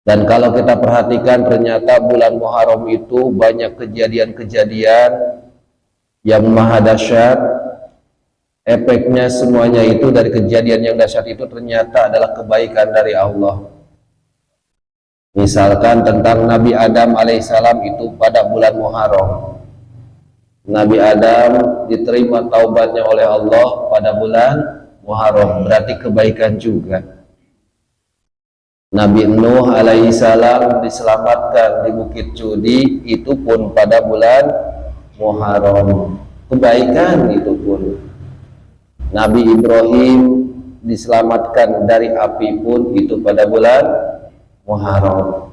Dan kalau kita perhatikan, ternyata bulan Muharram itu banyak kejadian-kejadian yang maha dahsyat. Efeknya semuanya itu dari kejadian yang dahsyat itu ternyata adalah kebaikan dari Allah. Misalkan tentang Nabi Adam alaihissalam itu pada bulan Muharram. Nabi Adam diterima taubatnya oleh Allah pada bulan Muharram, berarti kebaikan juga. Nabi Nuh alaihissalam diselamatkan di Bukit Cudi, itu pun pada bulan Muharram, kebaikan itu pun. Nabi Ibrahim diselamatkan dari api pun itu pada bulan Muharram.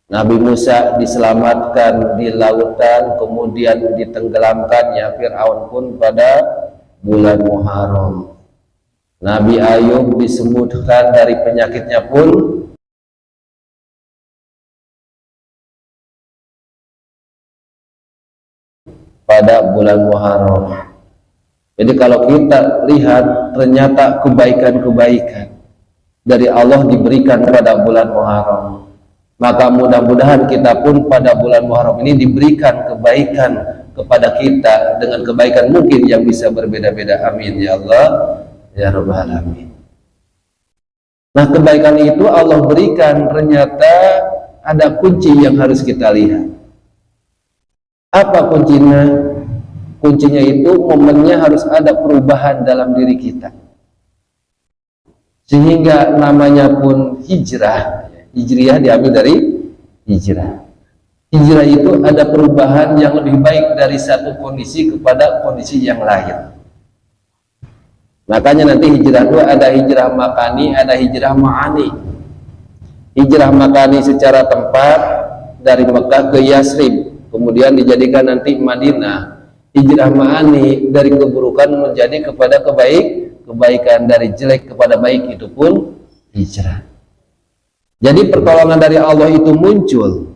Nabi Musa diselamatkan di lautan, kemudian ditenggelamkannya Fir'aun pun pada bulan Muharram. Nabi Ayub disembuhkan dari penyakitnya pun pada bulan Muharram. Jadi kalau kita lihat, ternyata kebaikan-kebaikan dari Allah diberikan pada bulan Muharram. Maka mudah-mudahan kita pun pada bulan Muharram ini diberikan kebaikan kepada kita, dengan kebaikan mungkin yang bisa berbeda-beda. Amin ya Allah ya Rabbal Alamin. Nah, kebaikan itu Allah berikan, ternyata ada kunci yang harus kita lihat. Apa kuncinya? Kuncinya itu momennya harus ada perubahan dalam diri kita, sehingga namanya pun hijrah. Hijriah diambil dari hijrah. Hijrah itu ada perubahan yang lebih baik dari satu kondisi kepada kondisi yang lain. Makanya nanti hijrah itu ada hijrah makani, ada hijrah ma'ani. Hijrah makani secara tempat dari Mekah ke Yasrib, kemudian dijadikan nanti Madinah. Hijrah ma'ani dari keburukan menjadi kepada kebaikan, dari jelek kepada baik, itu pun hijrah. Jadi pertolongan dari Allah itu muncul.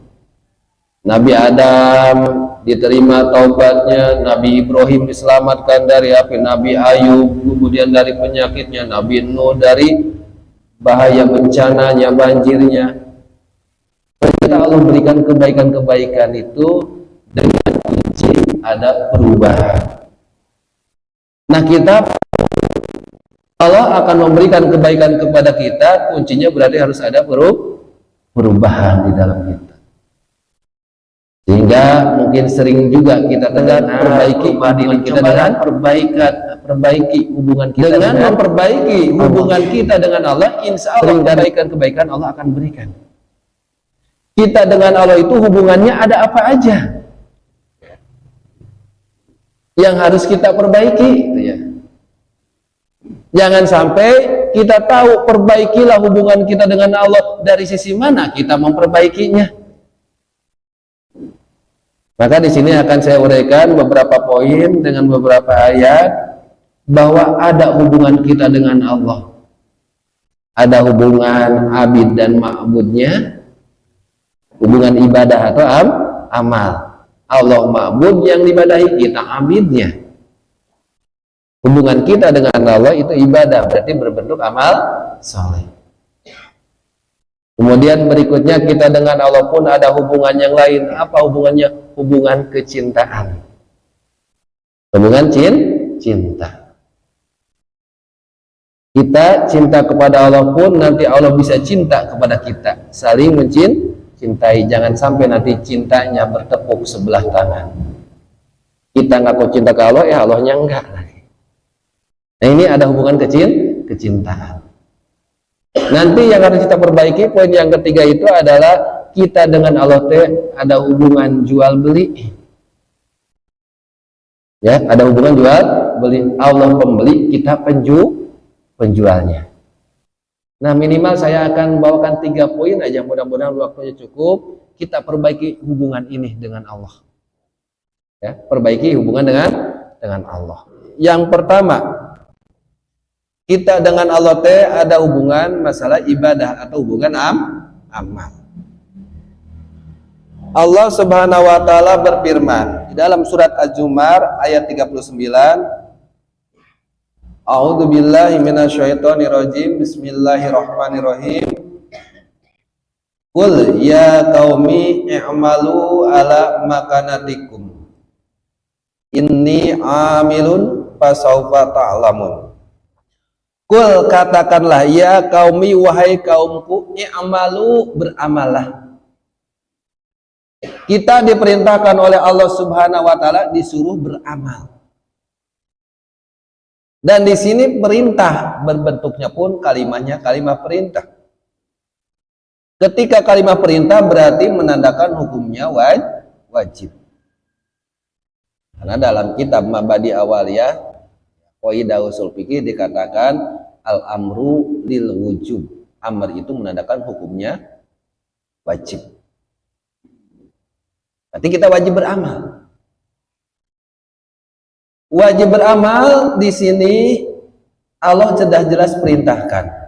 Nabi Adam diterima taubatnya, Nabi Ibrahim diselamatkan dari api, Nabi Ayub kemudian dari penyakitnya, Nabi Nuh dari bahaya bencananya, banjirnya. Ternyata Allah berikan kebaikan-kebaikan itu dengan kunci ada perubahan. Nah, Allah akan memberikan kebaikan kepada kita, kuncinya berarti harus ada perubahan di dalam kita. Sehingga mungkin sering juga kita perbaiki diri kita dengan perbaiki hubungan kita dengan memperbaiki hubungan kita dengan Allah. Insya Allah kebaikan Allah akan berikan. Kita dengan Allah itu hubungannya ada apa aja yang harus kita perbaiki, gitu ya. Jangan sampai kita tahu perbaikilah hubungan kita dengan Allah, dari sisi mana kita memperbaikinya. Maka di sini akan saya uraikan beberapa poin dengan beberapa ayat, bahwa ada hubungan kita dengan Allah. Ada hubungan abid dan ma'budnya, hubungan ibadah atau amal. Allah ma'bud yang ibadahi, kita abidnya. Hubungan kita dengan Allah itu ibadah, berarti berbentuk amal saleh. Kemudian berikutnya kita dengan Allah pun ada hubungan yang lain. Apa hubungannya? Hubungan kecintaan. Hubungan cinta. Kita cinta kepada Allah pun nanti Allah bisa cinta kepada kita. Saling mencintai. Jangan sampai nanti cintanya bertepuk sebelah tangan. Kita ngaku cinta ke Allah, Allahnya enggak. Nah, ini ada hubungan kecintaan. Nanti yang harus kita perbaiki, poin yang ketiga itu adalah kita dengan Allah ada hubungan jual beli. Ya, ada hubungan jual beli. Allah pembeli, kita penjualnya. Nah, minimal saya akan bawakan 3 poin aja, mudah-mudahan waktunya cukup. Kita perbaiki hubungan ini dengan Allah. Ya, perbaiki hubungan dengan Allah. Yang pertama, kita dengan Allah ada hubungan masalah ibadah atau hubungan amal. Allah Subhanahu wa taala berfirman di dalam surat Az-Zumar ayat 39, A'udzu billahi minasyaitonir rajim. Bismillahirrahmanirrahim. Qul ya qaumi i'malu ala makanatikum inni amilun fasawfa ta'lamun. Qul katakanlah ya qaumi wahai kaumku i'malu beramalah. Kita diperintahkan oleh Allah Subhanahu wa taala disuruh beramal. Dan di sini perintah berbentuknya pun kalimatnya kalimat perintah. Ketika kalimat perintah berarti menandakan hukumnya wajib. Karena dalam kitab Mabadi Awaliyah Qaidah Ushul Fiqih dikatakan al-amru lil wujub. Amr itu menandakan hukumnya wajib. Berarti kita wajib beramal. Wajib beramal di sini Allah sudah jelas perintahkan.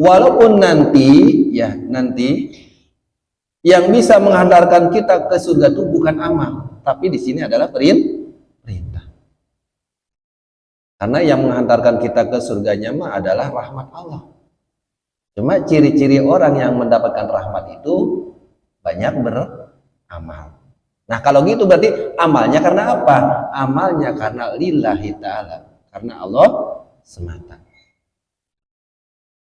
Walaupun nanti yang bisa menghantarkan kita ke surga itu bukan amal, tapi di sini adalah perintah. Karena yang menghantarkan kita ke surganya mah adalah rahmat Allah. Cuma ciri-ciri orang yang mendapatkan rahmat itu banyak beramal. Nah kalau gitu berarti amalnya karena apa? Amalnya karena lillahi ta'ala, karena Allah semata.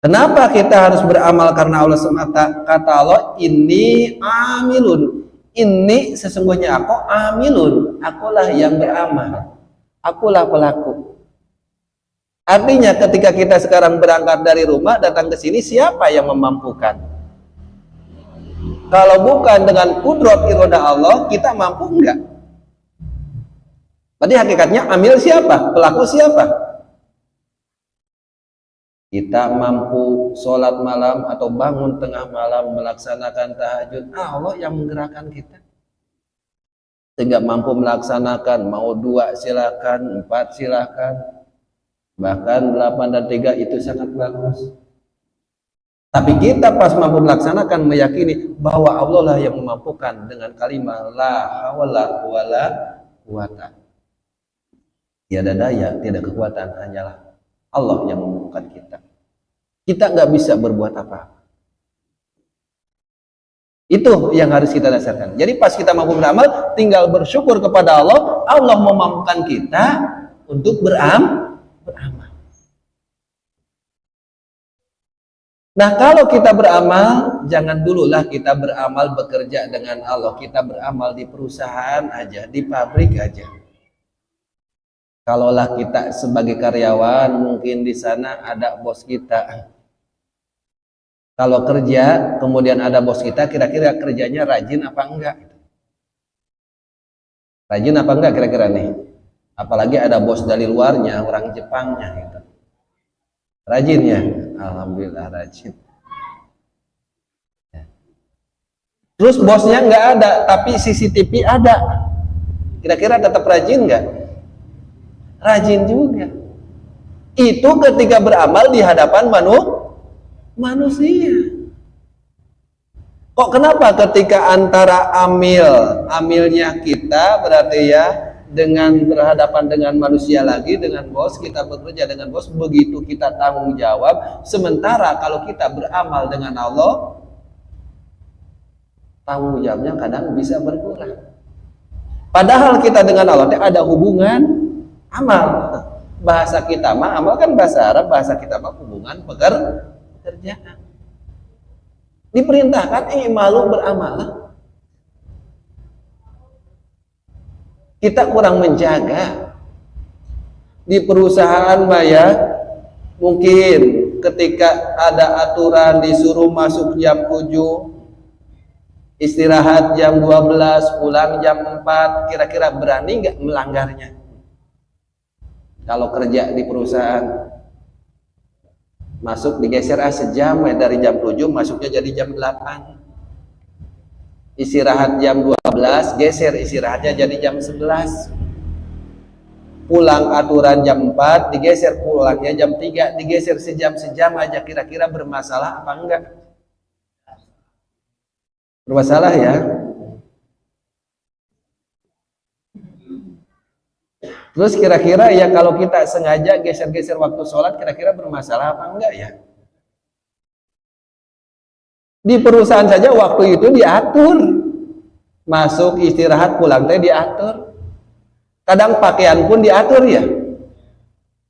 Kenapa kita harus beramal karena Allah semata? Kata Allah, ini amilun. Ini sesungguhnya aku amilun. Akulah yang beramal. Akulah pelaku. Artinya ketika kita sekarang berangkat dari rumah datang ke sini, siapa yang memampukan? Kalau bukan dengan kudrat iroda Allah, kita mampu enggak? Tadi hakikatnya amil siapa? Pelaku siapa? Kita mampu sholat malam atau bangun tengah malam melaksanakan tahajud, Allah yang menggerakkan kita. Sehingga mampu melaksanakan, mau 2 silakan, 4 silakan, bahkan 8 dan 3 itu sangat bagus. Tapi kita pas mampu melaksanakan meyakini bahwa Allah lah yang memampukan dengan kalimat la haula wala quwata. Tiada daya, tiada kekuatan, hanyalah Allah yang memampukan kita. Kita nggak bisa berbuat apa-apa. Itu yang harus kita dasarkan. Jadi pas kita mampu beramal, tinggal bersyukur kepada Allah. Allah memampukan kita untuk beramal. Nah kalau kita beramal, jangan dululah kita beramal bekerja dengan Allah. Kita beramal di perusahaan aja, di pabrik aja. Kalaulah kita sebagai karyawan, mungkin di sana ada bos kita. Kalau kerja, kemudian ada bos kita, kira-kira kerjanya rajin apa enggak? Rajin apa enggak kira-kira nih? Apalagi ada bos dari luarnya, orang Jepangnya gitu. Rajin ya? Alhamdulillah rajin. Terus bosnya enggak ada, tapi CCTV ada. Kira-kira tetap rajin enggak? Rajin juga. Itu ketika beramal di hadapan manusia. Kok kenapa ketika antara amilnya kita berarti ya dengan berhadapan dengan manusia lagi, dengan bos, kita bekerja dengan bos, begitu kita tanggung jawab, sementara kalau kita beramal dengan Allah, tanggung jawabnya kadang bisa berkurang. Padahal kita dengan Allah ada hubungan amal. Bahasa kita mah amal kan bahasa Arab, bahasa kita mah hubungan pekerjaan. Diperintahkan i'malu beramal. Kita kurang menjaga. Di perusahaan mah ya, mungkin ketika ada aturan disuruh masuk jam 7, istirahat jam 12, pulang jam 4, kira-kira berani nggak melanggarnya? Kalau kerja di perusahaan, masuk digeser sejam dari jam 7 masuknya jadi jam 8. Istirahat jam 12, geser istirahatnya jadi jam 11. Pulang aturan jam 4, digeser pulangnya jam 3, digeser sejam aja, kira-kira bermasalah apa enggak? Bermasalah ya. Terus kira-kira ya kalau kita sengaja geser-geser waktu sholat, kira-kira bermasalah apa enggak ya? Di perusahaan saja waktu itu diatur. Masuk, istirahat, pulang teh diatur. Kadang pakaian pun diatur ya.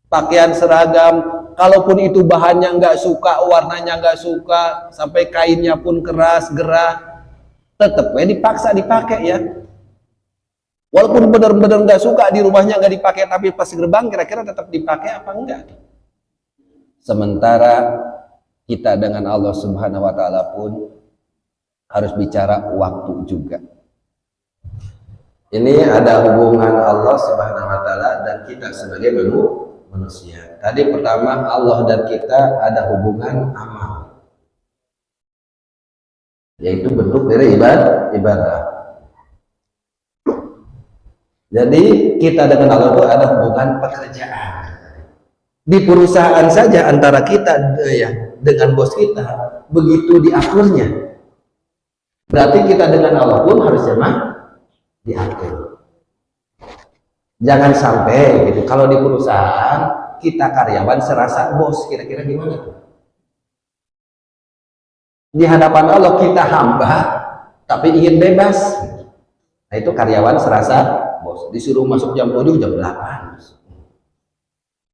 Pakaian seragam, kalaupun itu bahannya nggak suka, warnanya nggak suka, sampai kainnya pun keras, gerah, tetap dipaksa dipakai ya. Walaupun benar-benar nggak suka, di rumahnya nggak dipakai, tapi pas gerbang kira-kira tetap dipakai apa enggak? Sementara kita dengan Allah Subhanahu wa Ta'ala pun harus bicara waktu juga. Ini ada hubungan Allah Subhanahu wa Ta'ala dan kita sebagai manusia. Tadi pertama, Allah dan kita ada hubungan amal, yaitu bentuk dari ibadah. Jadi kita dengan Allah itu ada hubungan pekerjaan. Di perusahaan saja antara kita dengan bos kita begitu diaturnya. Berarti kita dengan Allah pun harus diatur. Jangan sampai gitu. Kalau di perusahaan kita karyawan serasa bos, kira-kira gimana tuh? Di hadapan Allah kita hamba, tapi ingin bebas. Nah itu karyawan serasa bos. Disuruh masuk jam 7, jam 8.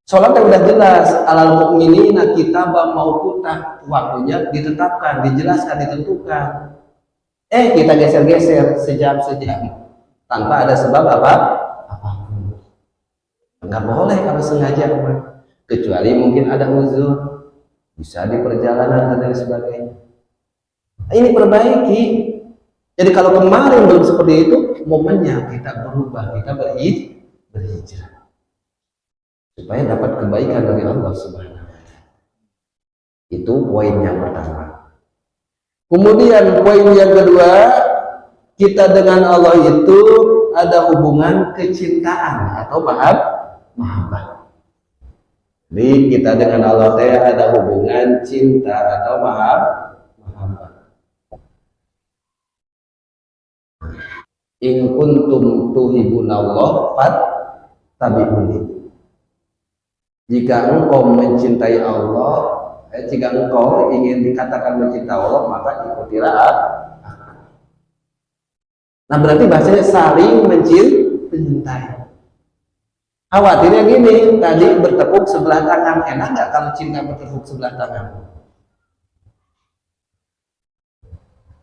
Sholatnya udah jelas, alal mu'minina kitabam mauquta, waktunya ditetapkan, dijelaskan, ditentukan. Kita geser-geser sejam-sejam tanpa ada sebab apapun. Nggak boleh kalau sengaja, kecuali mungkin ada uzur, bisa di perjalanan dan lain sebagainya. Ini perbaiki. Jadi kalau kemarin belum seperti itu, momennya kita berubah, kita berhijrah supaya dapat kebaikan dari Allah Subhanahu wa Ta'ala. Itu poin yang pertama. Kemudian poin yang kedua, kita dengan Allah itu ada hubungan kecintaan atau mahabbah. Jadi kita dengan Allah ada hubungan cinta atau mahabbah. In kuntum tuhibbunallah fattabi'uni. Jika engkau mencintai Allah, jika engkau ingin dikatakan mencintai Allah, maka ikutilah aku. Nah berarti bahasanya saling mencintai. Khawatirnya gini, tadi bertepuk sebelah tangan, enak nggak kalau cinta bertepuk sebelah tangan?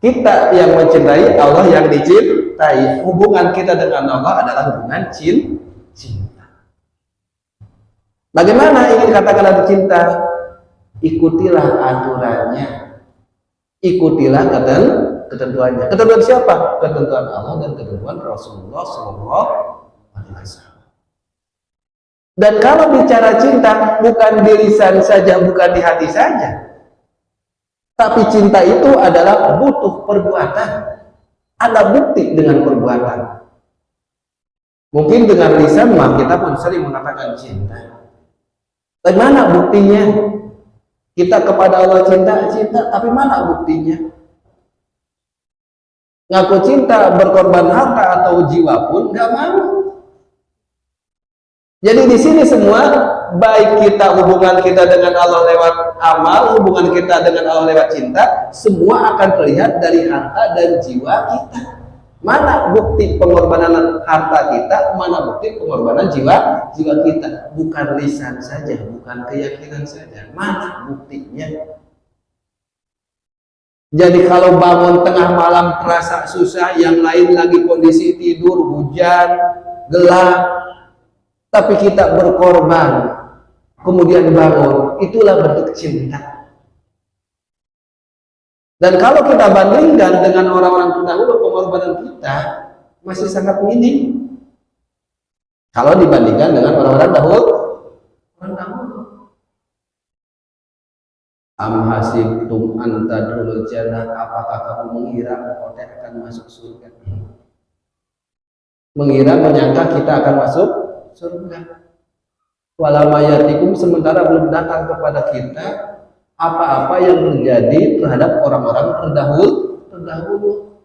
Kita yang mencintai, Allah yang dicintai. Hubungan kita dengan Allah adalah hubungan cinta. Bagaimana ingin katakan ada cinta? Ikutilah aturannya, ikutilah ketentuannya. Ketentuan siapa? Ketentuan Allah dan ketentuan Rasulullah SAW. Dan kalau bicara cinta, bukan di lisan saja, bukan di hati saja, tapi cinta itu adalah butuh perbuatan. Ada bukti dengan perbuatan. Mungkin dengan lisan kita pun sering mengatakan cinta. Bagaimana buktinya? Kita kepada Allah cinta, tapi mana buktinya? Ngaku cinta, berkorban harta atau jiwa pun nggak mau. Jadi di sini semua, baik kita hubungan kita dengan Allah lewat amal, hubungan kita dengan Allah lewat cinta, semua akan terlihat dari harta dan jiwa kita. Mana bukti pengorbanan harta kita, mana bukti pengorbanan jiwa kita. Bukan lisan saja, bukan keyakinan saja, mana buktinya? Jadi kalau bangun tengah malam terasa susah, yang lain lagi kondisi tidur, hujan, gelap, tapi kita berkorban, kemudian bangun, itulah bentuk cinta. Dan kalau kita bandingkan dengan orang-orang terdahulu, pengorbanan kita masih sangat minim. Kalau dibandingkan dengan orang-orang dahulu. Am hasibtum an tadkhulul jannah, apakah kamu mengira engkau akan masuk surga? Mengira, menyangka kita akan masuk surga. Walamayatikum, sementara belum datang kepada kita apa-apa yang terjadi terhadap orang-orang terdahulu.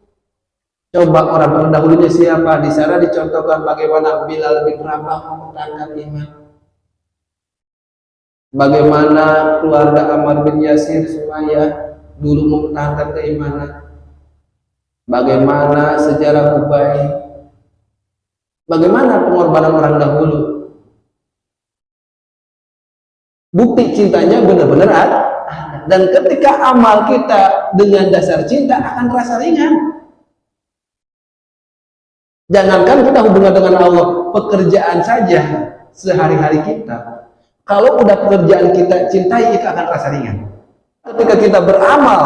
Coba orang terdahulunya siapa? Di sana dicontohkan bagaimana Bilal bin Rabah mempertahankan iman. Bagaimana keluarga Ammar bin Yasir, Sumayyah, dulu mempertahankan keimanan, bagaimana sejarah Ubay, bagaimana pengorbanan orang dahulu. Bukti cintanya benar-benar ada. Dan ketika amal kita dengan dasar cinta akan terasa ringan. Jangankan kita hubungan dengan Allah, pekerjaan saja sehari-hari kita, kalau udah pekerjaan kita cintai, itu akan terasa ringan. Ketika kita beramal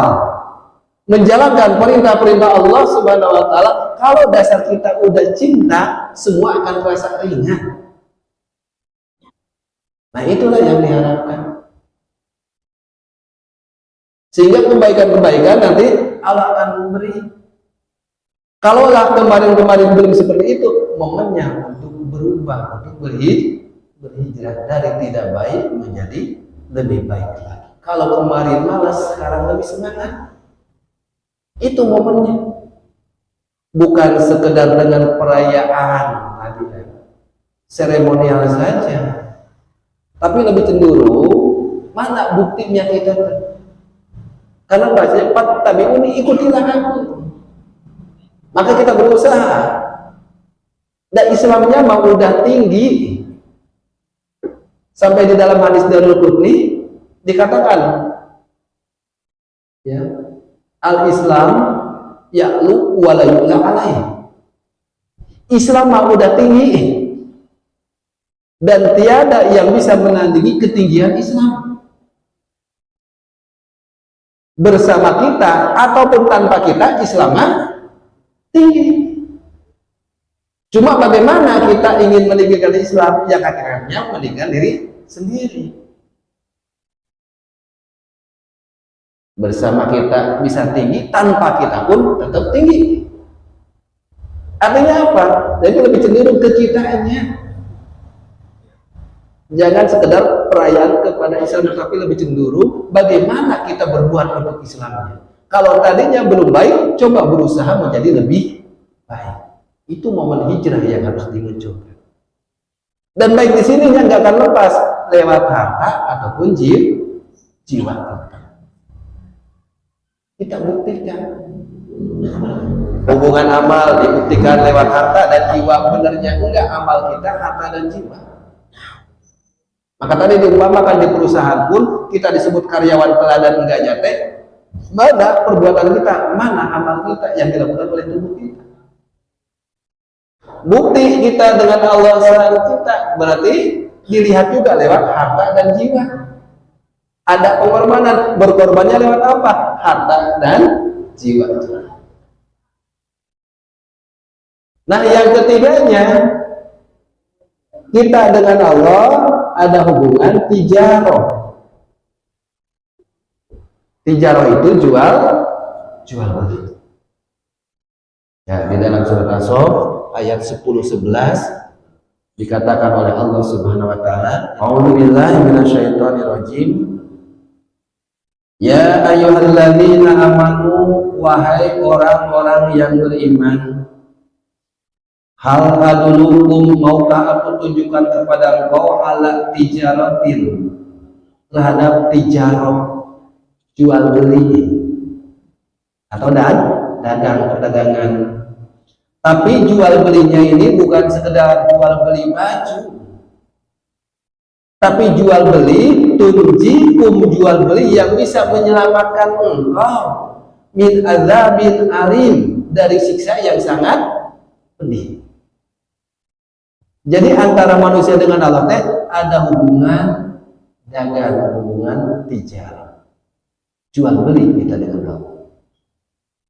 menjalankan perintah-perintah Allah Subhanahu wa taala, kalau dasar kita udah cinta, semua akan terasa ringan. Nah, itulah yang diharapkan. Sehingga kebaikan-kebaikan nanti Allah akan memberi. Kalaulah kemarin-kemarin belum seperti itu, momennya untuk berubah, untuk berhijrah dari tidak baik menjadi lebih baik lagi. Kalau kemarin malas, sekarang lebih semangat. Itu momennya. Bukan sekedar dengan perayaan tadi, seremonial saja. Tapi lebih cenderung mana buktinya kita? Karena bahasanya fattabi'uni, ikutilah aku. Maka kita berusaha. Dan Islamnya mau udah tinggi. Sampai di dalam hadis Darul Qutni dikatakan, ya, al-Islam ya'lu wa la yu'la alaih. Islam mau udah tinggi dan tiada yang bisa menandingi ketinggian Islam. Bersama kita ataupun tanpa kita, Islamnya tinggi. Cuma bagaimana kita ingin meninggikan Islam, yang akhirnya meninggikan diri sendiri. Bersama kita bisa tinggi, tanpa kita pun tetap tinggi. Artinya apa? Jadi lebih cenderung ke kitaannya. Jangan sekedar perayaan kepada Islam, tapi lebih cenderung bagaimana kita berbuat untuk Islamnya. Kalau tadinya belum baik, coba berusaha menjadi lebih baik. Itu momen hijrah yang harus dimunculkan. Dan baik di sini yang nggak akan lepas lewat harta ataupun jiwa kita. Kita buktikan. Hubungan amal dibuktikan lewat harta dan jiwa. Benarnya enggak amal kita, harta dan jiwa. Maka tadi diumpamakan di perusahaan pun kita disebut karyawan teladan enggaknya teh. Mana perbuatan kita, mana amal kita yang dilakukan oleh tubuh kita. Bukti kita dengan Allah sayang kita berarti dilihat juga lewat harta dan jiwa. Ada pengorbanan, berkorbannya lewat apa? Harta dan jiwa. Nah, yang ketiganya, kita dengan Allah ada hubungan tijaroh. Tijaroh itu jual beli. Ya, di dalam surat As-Saff ayat 10-11 dikatakan oleh Allah Subhanahu wa taala, "A'udzubillahi minasyaitonirrajim. Ya ayyuhalladzina amanu, wahai orang-orang yang beriman, hal adulukum, maukah aku tunjukkan kepada engkau ala tijaratin, terhadap tijarah, jual beli atau dagang perdagangan. Tapi jual belinya ini bukan sekedar jual beli baju, tapi jual beli tunjikum, jual beli yang bisa menyelamatkan engkau min azabin alim, dari siksa yang sangat pedih. Jadi antara manusia dengan Allah teh ada hubungan dagang, hubungan tijarah, jual beli kita dengan Allah.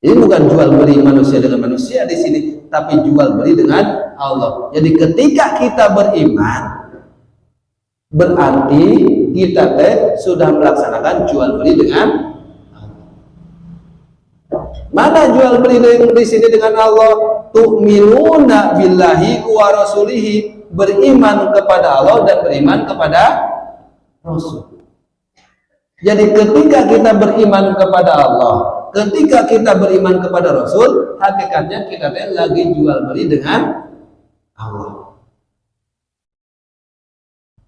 Ini bukan jual beli manusia dengan manusia di sini, tapi jual beli dengan Allah. Jadi ketika kita beriman, berarti kita sudah melaksanakan jual beli dengan Allah. Mana jual beli di sini dengan Allah? Tu'minuna billahi wa rasulihi, beriman kepada Allah dan beriman kepada Rasul. Jadi ketika kita beriman kepada Allah, ketika kita beriman kepada Rasul, hakikatnya kita lagi jual beli dengan Allah.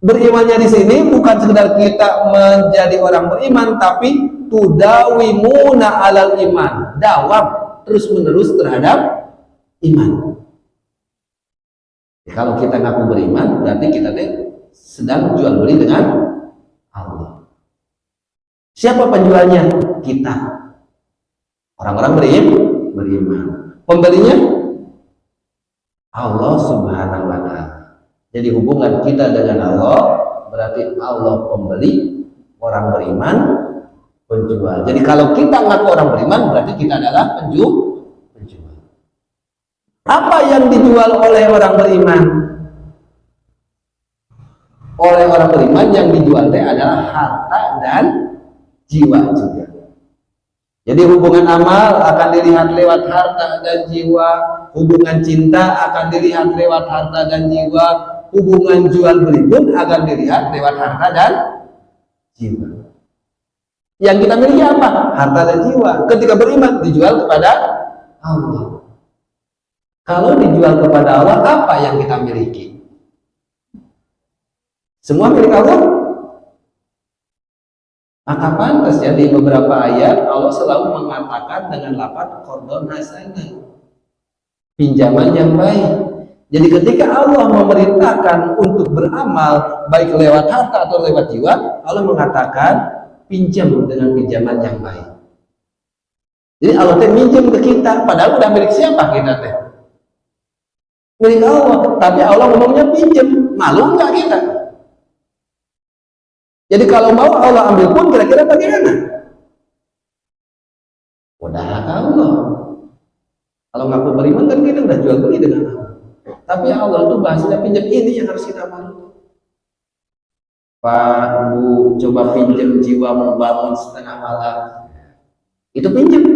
Berimannya di sini bukan sekedar kita menjadi orang beriman, tapi tudawimuna alal iman, dawam terus menerus terhadap iman. Kalau kita ngaku beriman, berarti kita sedang jual beli dengan Allah. Siapa penjualnya? Kita. Orang-orang beriman. Pembelinya Allah Subhanahu wa Ta'ala. Jadi hubungan kita dengan Allah berarti Allah pembeli, orang beriman penjual. Jadi kalau kita ngaku orang beriman, berarti kita adalah penjual. Apa yang dijual oleh orang beriman? Oleh orang beriman yang dijual adalah harta dan jiwa juga. Jadi hubungan amal akan dilihat lewat harta dan jiwa, hubungan cinta akan dilihat lewat harta dan jiwa, hubungan jual beli pun akan dilihat lewat harta dan jiwa. Yang kita miliki apa? Harta dan jiwa. Ketika beriman dijual kepada Allah. Kalau dijual kepada Allah, apa yang kita miliki? Semua milik Allah. Maka pantas ya di beberapa ayat Allah selalu mengatakan dengan lafaz qardon hasanah, pinjaman yang baik. Jadi ketika Allah memerintahkan untuk beramal baik lewat harta atau lewat jiwa, Allah mengatakan pinjam dengan pinjaman yang baik. Jadi Allah minjem ke kita, padahal udah milik siapa kita teh? Milik Allah, tapi Allah ngomongnya pinjam, malu nggak kita? Jadi kalau mau Allah ambil pun kira-kira bagaimana? Udah hak Allah. Kalau ngaku beriman kan kita udah jual beli dengan Allah. Tapi Allah tuh bahasanya pinjam, ini yang harus kita malu. Pak, Bu, coba pinjam jiwa membangun setengah malam. Itu pinjam.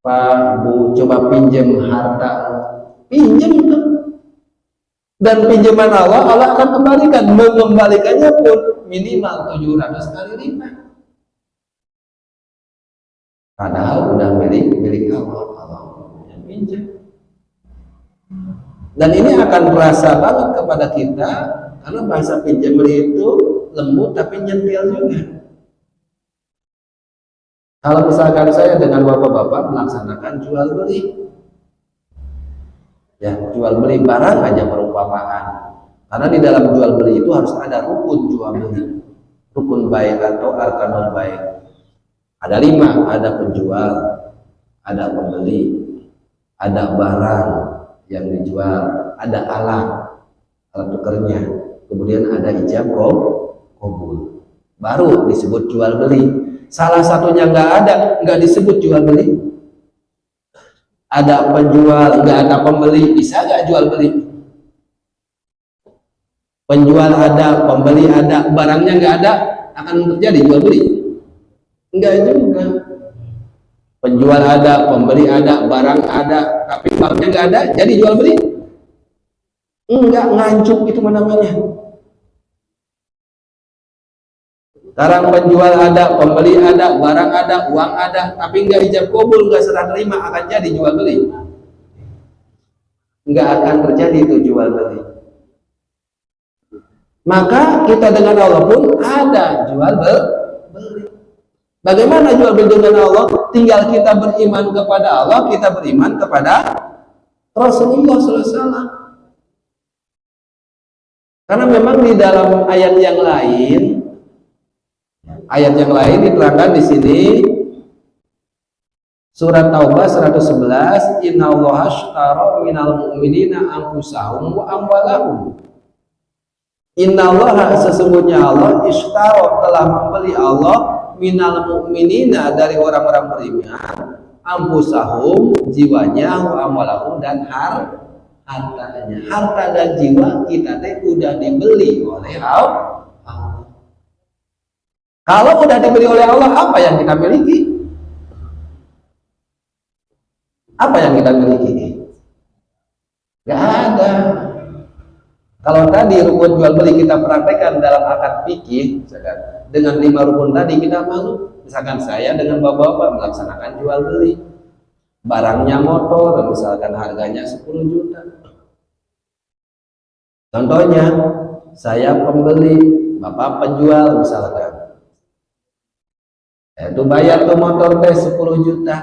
Pak, Bu, coba pinjam harta. Pinjam itu. Dan pinjaman Allah akan kembalikan. Mengembalikannya pun minimal 700 kali lipat. Padahal udah milik Allah yang pinjam. Dan ini akan terasa banget kepada kita karena bahasa pinjam itu lembut tapi nyentil juga. Kalau misalkan saya dengan bapak-bapak melaksanakan jual beli, ya jual beli barang aja perumpamaan. Karena di dalam jual beli itu harus ada rukun jual beli, rukun baik atau arkanul baik. Ada 5, ada penjual, ada pembeli, ada barang yang dijual, ada alat tukarnya, kemudian ada ijab qabul, baru disebut jual beli. Salah satunya nggak disebut jual beli. Ada penjual, nggak ada pembeli, bisa nggak jual beli? Penjual ada, pembeli ada, barangnya nggak ada, akan terjadi jual beli? Enggak juga. Penjual ada, pembeli ada, barang ada, tapi barangnya nggak ada, jadi jual beli? Enggak, ngancuk itu namanya. Sekarang penjual ada, pembeli ada, barang ada, uang ada, tapi enggak ijab qabul, enggak serah terima, akan jadi jual beli? Enggak akan terjadi itu jual beli. Maka kita dengan Allah pun ada jual beli. Bagaimana jual beli dengan Allah? Tinggal kita beriman kepada Allah, kita beriman kepada Rasulullah SAW. Karena memang di dalam ayat yang lain diterangkan di sini surat Taubah 111, innallaha ashtara minal mu'minina anfusahum wa amwalahum. Innallaha, sesungguhnya Allah, ishtara, telah membeli Allah, minal mu'minina, dari orang-orang beriman, anfusahum, jiwanya, wa amwalahum, dan hartanya. Harta dan jiwa kita udah dibeli oleh Allah. Kalau udah dibeli oleh Allah, apa yang kita miliki? Apa yang kita miliki? Gak ada. Kalau tadi rukun jual beli kita praktekkan dalam akad fikih, dengan 5 rukun tadi kita malu. Misalkan saya dengan bapak-bapak melaksanakan jual beli, barangnya motor, misalkan harganya 10 juta. Contohnya, saya pembeli, bapak penjual misalkan. Itu bayar tuh motor teh 10 juta.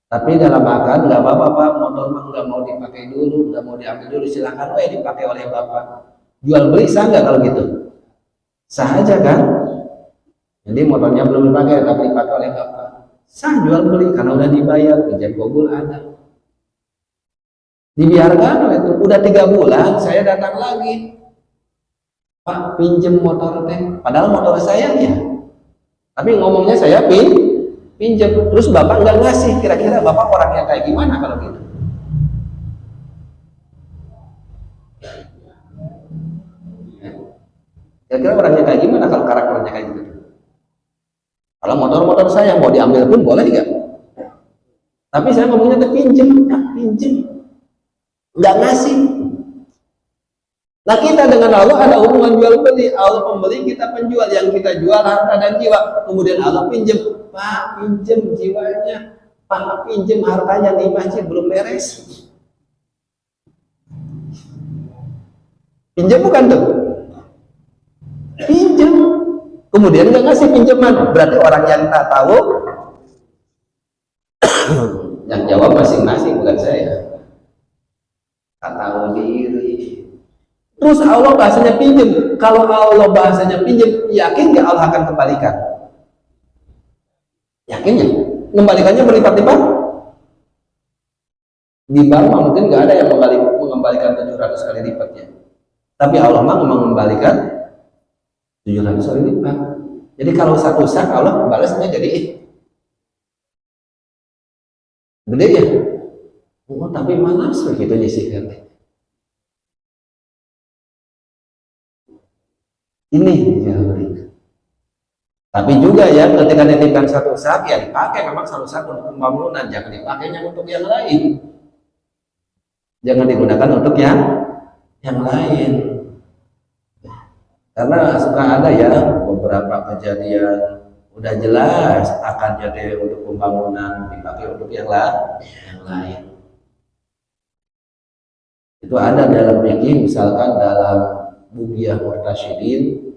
Tapi dalam akad nggak apa-apa Pak, motor mah nggak mau dipakai dulu, nggak mau diambil dulu, silakan dipakai oleh Bapak. Jual beli sah nggak kalau gitu? Sah aja kan? Jadi motornya belum dipakai tapi dipakai oleh Bapak. Sah jual beli karena udah dibayar, pinjam kabul ada. Dibiarkan itu udah 3 bulan saya datang lagi. Pak pinjem motor teh, padahal motor saya ya. Tapi ngomongnya saya pinjam, terus Bapak nggak ngasih. Kira-kira Bapak orangnya kayak gimana kalau gitu? Kira-kira orangnya kayak gimana kalau karakternya kayak gitu? Kalau motor-motor saya mau diambil pun boleh nggak? Tapi saya ngomongnya tuh pinjem, nggak ngasih. Nah kita dengan Allah ada hubungan jual beli. Allah pembeli, kita penjual. Yang kita jual harta dan jiwa. Kemudian Allah pinjem, Pak pinjem jiwanya, Pak pinjem hartanya di masjid belum beres. Pinjem bukan tuh? Pinjem. Kemudian nggak ngasih pinjaman. Berarti orang yang tak tahu, yang jawab masing-masing bukan saya. Tak tahu diri. Terus Allah bahasanya pinjem. Kalau Allah bahasanya pinjem, yakin nggak Allah akan kembalikan? Yakin ya? Mengembalikannya berlipat-lipat? Di bank mungkin nggak ada yang mengembalikan 700 kali lipatnya. Tapi Allah mah mengembalikan 700 kali lipat. Jadi kalau satu sak Allah balasnya jadi gede ya. Oh, tapi malas begitu nyisihkan. Ini ya. Tapi juga ya ketika nitipkan satu sak ya dipakai memang satu sak untuk pembangunan, jangan dipakainya untuk yang lain. Jangan digunakan untuk yang lain. Karena suka ada ya beberapa kejadian udah jelas akan jadi untuk pembangunan dipakai untuk yang lain. Itu ada dalam fikih, misalkan dalam Bugiyah Murtasyidin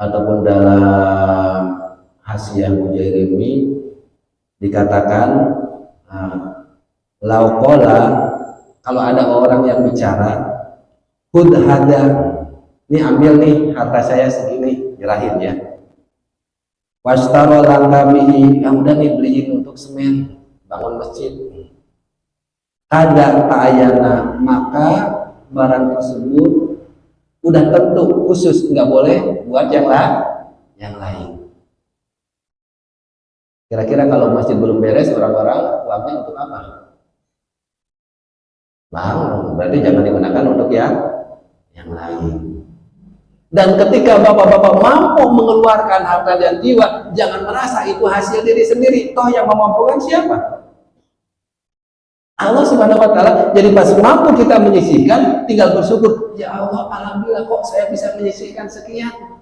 ataupun dalam Hasiyah Mujairimi dikatakan lauqala, kalau ada orang yang bicara hudhada, ini ambil nih harta saya segini, nyerahin ya. Wastaro langkamihi, yang udah nih beliin untuk semen, bangun masjid. Kada ta'ayana, maka barang tersebut udah tentu khusus nggak boleh buat yang lain. Kira-kira kalau masjid belum beres, orang-orang uangnya untuk apa? Bangun, berarti jangan digunakan untuk yang lain. Dan ketika bapak-bapak mampu mengeluarkan harta dan jiwa, jangan merasa itu hasil diri sendiri. Toh yang memampukan siapa? Allah Subhanahu wa Ta'ala. Jadi pas mampu kita menyisihkan, tinggal bersyukur. Ya Allah, alhamdulillah kok saya bisa menyisihkan sekian.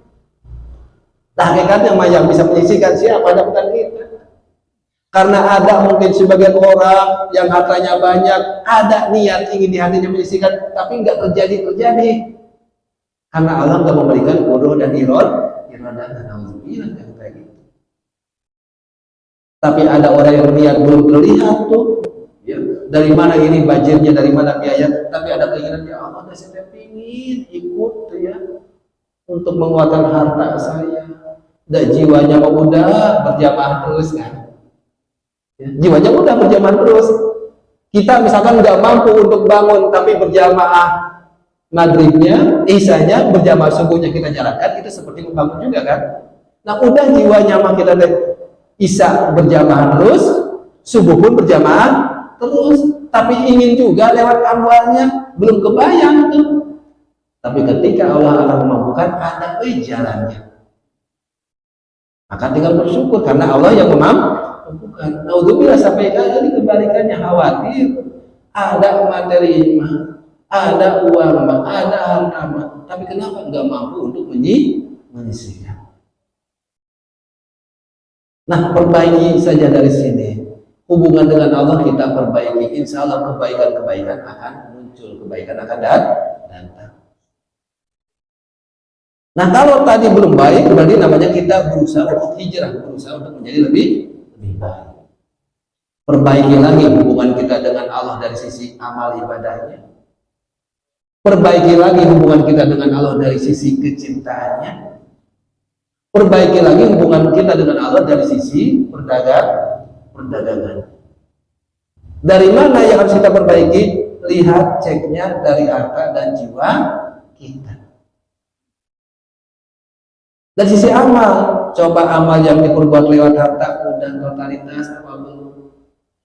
Nah, hakikatnya yang bisa menyisihkan siapa? Bukan kita. Karena ada mungkin sebagian orang yang hartanya banyak, ada niat ingin di hatinya menyisihkan, tapi nggak terjadi. Karena Allah nggak memberikan qudroh dan iradah, nauzubillah kayak gitu. Tapi ada orang yang niat belum terlihat tuh, ya, dari mana ini budgetnya, dari mana biaya, tapi ada keinginan, ya Allah, saya pingin ikut tuh ya untuk menguatkan harta saya. Dan jiwanya mau udah berjamaah terus kan, ya, jiwanya udah berjamaah terus. Kita misalkan nggak mampu untuk bangun, tapi berjamaah maghribnya, isanya, berjamaah subuhnya kita jalankan, itu seperti membangun juga kan. Nah udah jiwanya mah kita isya berjamaah terus, subuh pun berjamaah terus, tapi ingin juga lewat amwalnya, belum kebayang tuh. Tapi ketika Allah akan memampukan, ada jalannya, maka tinggal bersyukur karena Allah yang memampukan. Naudzubillah sampai kali kebalikannya, khawatir ada materi mah, ada uang, ada harta, tapi kenapa nggak mampu untuk menyisihkan? Nah, perbaiki saja dari sini. Hubungan dengan Allah kita perbaiki, insya Allah kebaikan-kebaikan akan muncul, kebaikan akan datang. Nah kalau tadi belum baik, berarti namanya kita berusaha untuk hijrah, berusaha untuk menjadi lebih baik. Perbaiki lagi hubungan kita dengan Allah dari sisi amal ibadahnya. Perbaiki lagi hubungan kita dengan Allah dari sisi kecintaannya. Perbaiki lagi hubungan kita dengan Allah dari sisi perdagangan. Dari mana yang harus kita perbaiki? Lihat ceknya dari harta dan jiwa kita. Dari sisi amal, coba amal yang diperbuat lewat harta udah totalitas apa belum?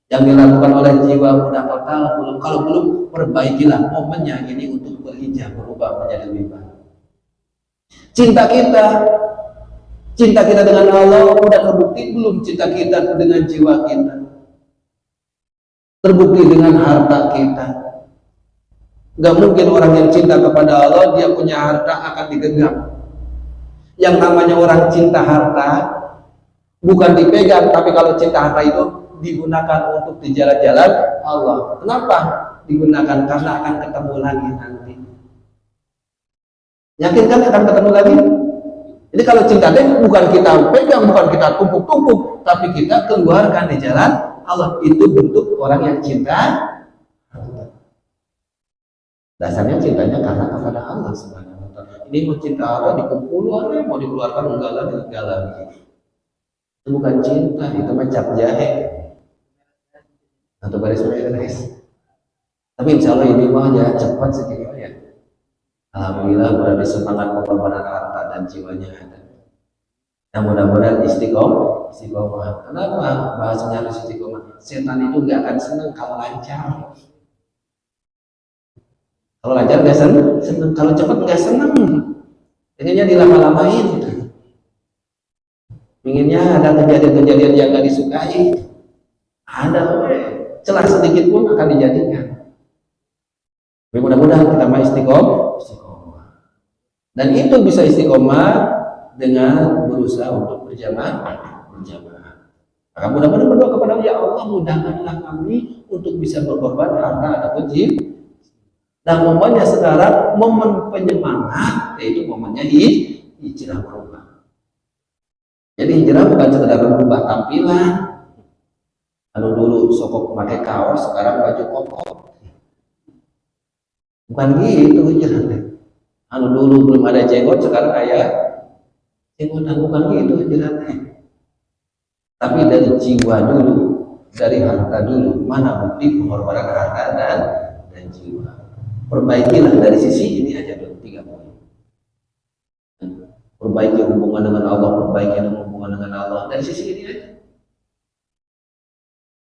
Yang dilakukan oleh jiwa udah total belum? Kalau belum, perbaikilah momennya ini untuk berhijrah, berubah menjadi lebih baik. Cinta kita dengan Allah udah terbukti belum? Cinta kita dengan jiwa kita terbukti dengan harta kita. Gak mungkin orang yang cinta kepada Allah dia punya harta akan digenggam. Yang namanya orang cinta harta bukan dipegang, tapi kalau cinta harta itu digunakan untuk di jalan-jalan Allah. Kenapa digunakan? Karena akan ketemu lagi nanti. Yakin kan akan ketemu lagi? Jadi kalau cinta itu bukan kita pegang, bukan kita tumpuk-tumpuk, tapi kita keluarkan di jalan Allah. Itu bentuk orang yang cinta harta. Dasarnya cintanya karena kepada Allah Subhanahu. Ini mau cinta Allah dikumpulkan, mau dikeluarkan enggak lagi. Itu bukan cinta, itu macam jahe atau beres-beres. Tapi insya Allah ini mah ya cepat segini ya. Alhamdulillah berarti semangat pengorbanan harta dan jiwanya ada. Yang mudah-mudahan istiqomah. Kenapa bahasanya harus istiqomah? Setan itu nggak akan senang kalau lancar. Kalau lancar nggak senang, kalau cepat nggak senang. Inginnya dilama-lamain. Inginnya ada kejadian-kejadian yang nggak disukai. Ada celah sedikit pun akan dijadikan. Tapi mudah-mudahan kita mau istiqomah. Dan itu bisa istiqomah dengan berusaha untuk berjamaah. Maka mudah-mudahan berdoa kepada Allah, ya Allah mudahkanlah kami untuk bisa berkorban harta ataupun jiwa. Nah momennya sekarang momen penyemangat, yaitu momennya hijrah berubah. Jadi hijrah bukan sekedar berubah tampilan. Dulu sokok pakai kaos, sekarang baju koko. Bukan gitu hijrah. Dulu belum ada jenggot, sekarang kayak jenggotan. Bukan gitu hijrahnya. Tapi dari jiwa dulu, dari harta dulu. Mana bukti pengorbanan harta dan jiwa? Perbaikilah dari sisi ini aja dulu 3 poin. Perbaiki hubungan dengan Allah, perbaiki hubungan dengan Allah dari sisi ini aja.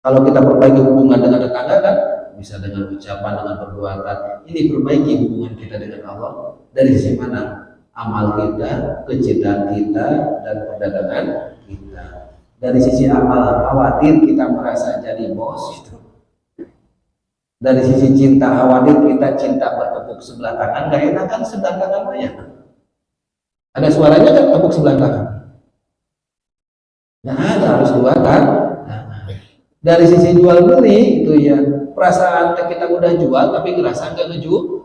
Kalau kita perbaiki hubungan dengan tetangga kan bisa dengan ucapan, dengan perbuatan. Ini perbaiki hubungan kita dengan Allah dari sisi mana? Amal kita, kecintaan kita, dan perdagangan kita. Dari sisi amal, khawatir kita merasa jadi bos itu. Dari sisi cinta, khawatir kita cinta bertepuk sebelah tangan, gak enakan sebelah tangan banyak. Ada suaranya kan tepuk sebelah tangan. Nah ada harus 2 kan. Dari sisi jual beli itu ya perasaan kita udah jual tapi ngerasa nggak ngejual.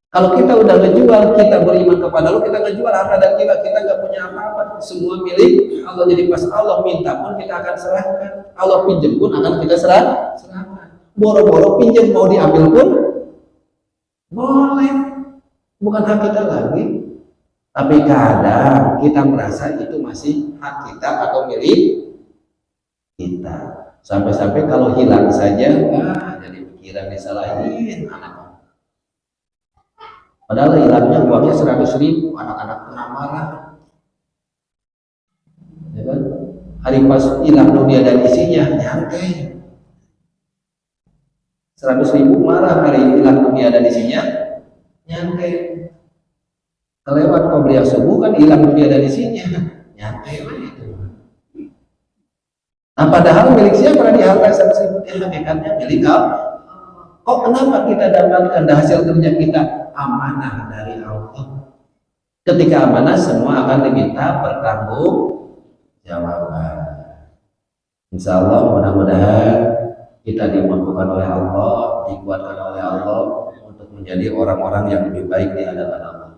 Kalau kita udah ngejual, kita beriman kepada Allah, kita ngejual harta dan jiwa, kita nggak punya apa-apa, semua milik Allah. Jadi pas Allah minta pun kita akan serahkan, Allah pinjam pun akan kita serahkan. Boro-boro pinjam mau diambil pun boleh, bukan hak kita lagi. Tapi kadang kita merasa itu masih hak kita atau milik kita. Sampai-sampai kalau hilang saja, jadi pikiran disalahin anak. Padahal hilangnya uangnya 100.000, anak-anak kena marah. Ya kan? Hari pas hilang dunia dan isinya, nyantai. 100.000 marah, hari hilang dunia dan isinya, nyantai. Kelewat qobliyah subuh kan hilang dunia dan isinya, nyantai itu. Nah padahal milik siapa di harta 100.000 yang hakikatnya milik Allah. Kok kenapa kita dapatkan hasil kerja kita? Amanah dari Allah. Ketika amanah semua akan diminta pertanggungjawaban. Insya Allah mudah-mudahan kita dimampukan oleh Allah, dikuatkan oleh Allah untuk menjadi orang-orang yang lebih baik di hadapan Allah.